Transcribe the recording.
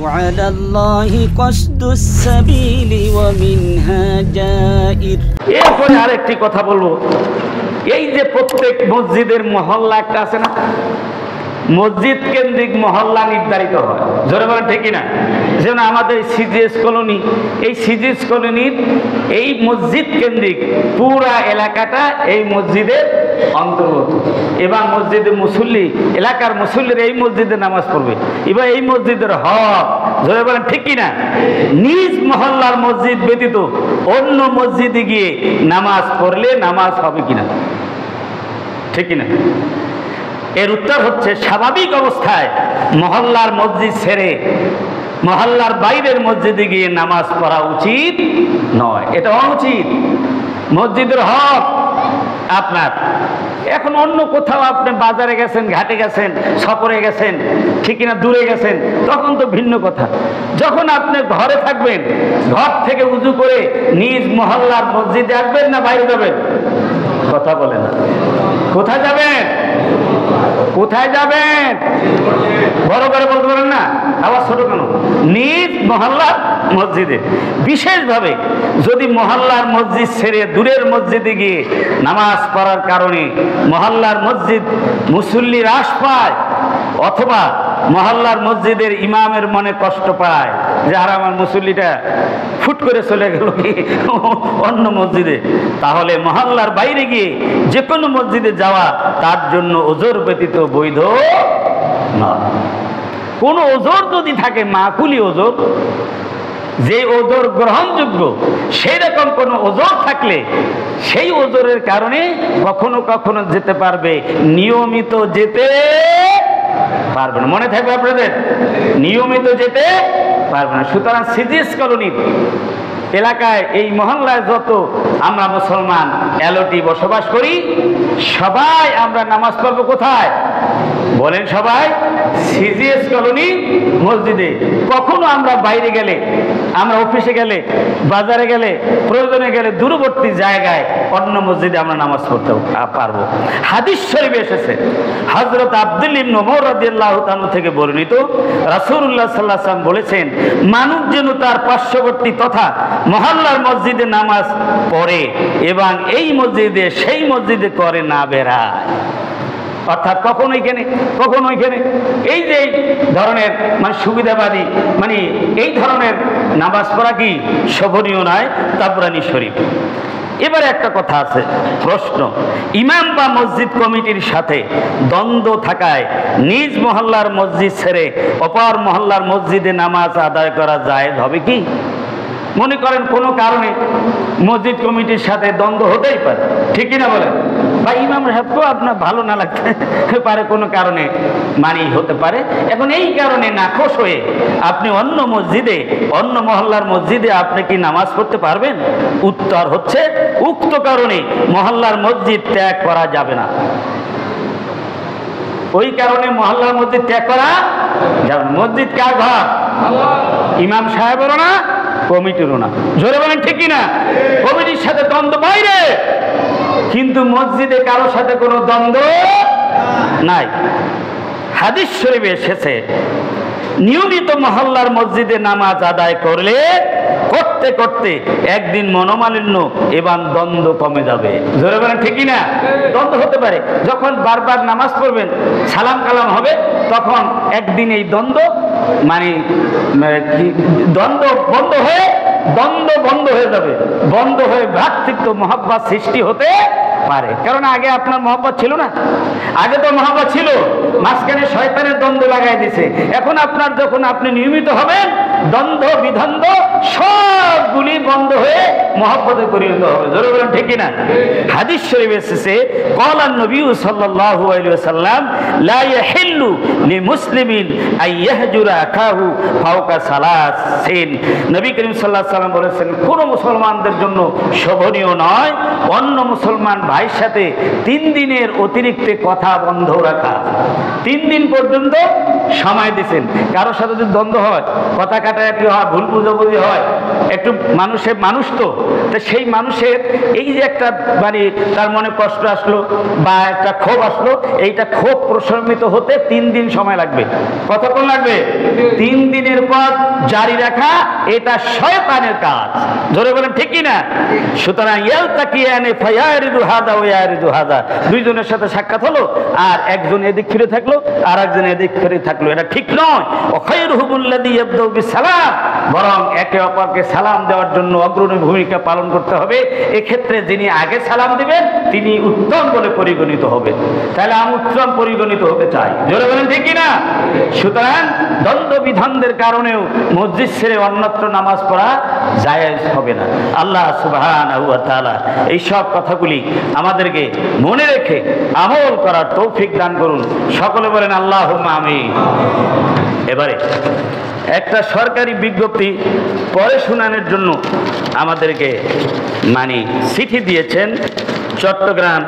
وعلى الله قصد السبيل ومنها جائر। এরপরে আরেকটি কথা বলবো, এই যে প্রত্যেক মসজিদের মহল্লা একটা আছে না, মসজিদ কেন্দ্রিক মহল্লা নির্ধারিত হয়, জোরে বলেন ঠিক কিনা? যেমন আমাদের সিজিএস কলোনি, এই সিজিএস কলোনির এই মসজিদ কেন্দ্রিক পুরা এলাকাটা এই মসজিদের অন্তর্গত। এবার মসজিদের মুসল্লি, এলাকার মুসল্লির এই মসজিদে নামাজ পড়বে, এবার এই মসজিদের হক, জোরে বলেন ঠিক কিনা? নিজ মহল্লার মসজিদ ব্যতীত অন্য মসজিদে গিয়ে নামাজ পড়লে নামাজ হবে কিনা, ঠিক কিনা? এর উত্তর হচ্ছে, স্বাভাবিক অবস্থায় মহল্লার মসজিদ ছেড়ে মহল্লার বাইরের মসজিদে গিয়ে নামাজ পড়া উচিত নয়, এটা অনুচিত। মসজিদের হক আপনার। এখন অন্য কোথাও আপনি বাজারে গেছেন, ঘাটে গেছেন, সফরে গেছেন, ঠিক কিনা, দূরে গেছেন, তখন তো ভিন্ন কথা। যখন আপনি ঘরে থাকবেন, ঘর থেকে উজু করে নিজ মহল্লার মসজিদে আসবেন না বাইরে যাবেন? কথা বলে না। কোথায় যাবেন? কোথায় যাবেন? বড় করে বলতে পারেন না, আবার ছোট কেন? নিজ মহল্লার মসজিদে। বিশেষভাবে যদি মহল্লার মসজিদ ছেড়ে দূরের মসজিদে গিয়ে নামাজ পড়ার কারণে মহল্লার মসজিদ মুসল্লি হ্রাস পায়, অথবা মহল্লার মসজিদের ইমামের মনে কষ্ট পায় যে আর আমার মুসল্লিটা ফুট করে চলে গেল কি অন্য মসজিদে, তাহলে মহল্লার বাইরে গিয়ে যে কোনো মসজিদে যাওয়া তার জন্য ওজর ব্যতীত বৈধ না। কোন ওজর যদি থাকে, মাকুলি ওজর, যে ওজর গ্রহণযোগ্য, সেই রকম কোন ওজর থাকলে সেই ওজরের কারণে কখনো কখনো যেতে পারবে, নিয়মিত যেতে পারবে না। মনে থাকবে আপনাদের, নিয়মিত যেতে পারবে না। সুতরাং সিজিএস কলোনির এলাকায়, এই মহল্লায় যত আমরা মুসলমান এলওটি বসবাস করি, সবাই আমরা নামাজ পড়বো কোথায় বলেন? সবাই সিজিএস কলোনি মসজিদে। কখনো আমরা বাইরে গেলে, আমরা অফিসে গেলে, বাজারে গেলে, প্রয়োজনে গেলে দূরবর্তী জায়গায় অন্য মসজিদে আমরা নামাজ পড়তে পারবো। হাদিস শরীফে এসেছে, হযরত আব্দুল্লাহ ইবনে ওমর রাদিয়াল্লাহু তাআলা থেকে বর্ণিত, রাসূলুল্লাহ সাল্লাল্লাহু আলাইহি ওয়াসাল্লাম বলেছেন, মানুষ যেন তার পার্শ্ববর্তী তথা মহল্লার মসজিদে নামাজ পড়ে এবং এই মসজিদে সেই মসজিদে করে না বেড়ায়। অর্থাৎ কখনো এখানে কখনো এখানে, এই যে ধরনের মানে সুবিধাবাদী, মানে এই ধরনের নামাজ পড়া কি শোভনীয় নয়? তাবরানী শরীফ। এবারে একটা কথা আছে, প্রশ্ন, ইমাম বা মসজিদ কমিটির সাথে দ্বন্দ্ব থাকায় নিজ মহল্লার মসজিদ ছেড়ে অপর মহল্লার মসজিদে নামাজ আদায় করা জায়েজ হবে কি? মনে করেন কোনো কারণে মসজিদ কমিটির সাথে দ্বন্দ্ব হতেই পারে, ঠিক কিনা বলেন? বা ইমাম সাহেবকেও আপনার ভালো না লাগতে পারে, কোনো কারণে মানি হতে পারে। এখন এই কারণে নাখোশ হয়ে আপনি অন্য মসজিদে, অন্য মহল্লার মসজিদে আপনি কি নামাজ পড়তে পারবেন? উত্তর হচ্ছে, উক্ত কারণে মহল্লার মসজিদ ত্যাগ করা যাবে না। ওই কারণে মহল্লার মসজিদ ত্যাগ করা যাবে না। মসজিদ কার ঘর? ইমাম সাহেবেরও না, কমিটিরও না। জোরে বলেন ঠিক কিনা? কমিটির সাথে দ্বন্দ্ব বাইরে, কিন্তু মসজিদে কারোর সাথে কোনো দ্বন্দ্ব নাই। হাদিস শরীফে এসেছে, নিয়মিত মহল্লার মসজিদে নামাজ আদায় করলে করতে করতে একদিন মনোমালিন্য এবং দ্বন্দ্ব কমে যাবে। জোরে বলেন ঠিক কিনা? দ্বন্দ্ব হতে পারে, যখন বারবার নামাজ পড়বেন, সালাম কালাম হবে, তখন একদিন এই দ্বন্দ্ব মানে দ্বন্দ্ব বন্ধ হয়ে যাবে, বন্ধ হয়ে ভ্রাতৃত্ব মহব্বত সৃষ্টি হতে পারে। কারণ আগে আপনার মহব্বত ছিল না, আগে তো মহব্বত ছিল, মাঝখানে শয়তানের দ্বন্দ্ব লাগাই দিছে। এখন আপনার যখন আপনি নিয়মিত হবেন, দ্বন্দ্ব বিদ্বন্দ্ব সবগুলি বন্ধ হয়ে মহব্বতে পরিণত হবে। জোরে বলেন ঠিক কিনা? হাদিস শরীফে এসেছে, ক্বালা নবী সাল্লাল্লাহু আলাইহি ওয়াসাল্লাম, লা ইয়াহিল্লু লিমুসলিমিন আইয়াহজুরা আখাহু ফাওকা সালাসিন। নবী করিম সাল্লাল্লাহু আলাইহি ওয়াসাল্লাম বলেছেন, কোন মুসলমানদের জন্য শোভনীয় নয় অন্য মুসলমান ভাইয়ের সাথে 3 দিনের অতিরিক্ত কথা বন্ধ রাখা। 3 দিন পর্যন্ত সময় দিয়েছেন। কারোর সাথে যদি দ্বন্দ্ব হয়, কথা ঝাঁটাঝাঁটি হয়, ভুল বুঝাবুঝি হয়, একটু মানুষ তো সেই মানুষের এই যে একটা মানে তার মনে কষ্ট আসলো বা একটা ক্ষোভ আসলো, এইটা ক্ষোভ প্রশমিত হতে 3 দিন সময় লাগবে। কতক্ষণ লাগবে? 3 দিনের পর জারি রাখা এটা শয়তানের কাজ। জোরে বলেন ঠিক কি না? সুতরাং ইয়ালতাকিয়ানে ফায়ারিদু হাদা ওয়া ইয়ারিদু হাদা, দুইজনের সাথে সাক্ষাৎ হলো আর একজন এদিক ফিরে থাকলো আর একজন এদিক ফিরে থাকলো, এটা ঠিক নয়। ওয়া খায়রুহুমুল্লাযী ইয়াবদাউ বিসসালাম, বরং একে অপরকে সালাম দেওয়ার জন্য অগ্রণী ভূমিকা পালন করতে হবে। এক্ষেত্রে যিনি আগে সালাম দিবেন তিনি উত্তম বলে পরিগণিত হবে। তাহলে আমি উত্তম পরিগণিত হতে চাই। জোরে বলেন ঠিক কি না? সুতরাং দ্বন্দ্ব বিধানদের কারণেও মসজিদ ছেড়ে অন্যত্র নামাজ পড়া জায়েজ হবে না। আল্লাহ সুবহানাহু ওয়া তাআলা এই সব কথাগুলি আমাদেরকে মনে রেখে আমল করার তৌফিক দান করুন। সকলে বলেন আল্লাহুম্মা আমিন। এবারে একটা সরকারি বিজ্ঞপ্তি পরে শুনানোর জন্য আমাদেরকে চিঠি দিয়েছেন চট্টগ্রাম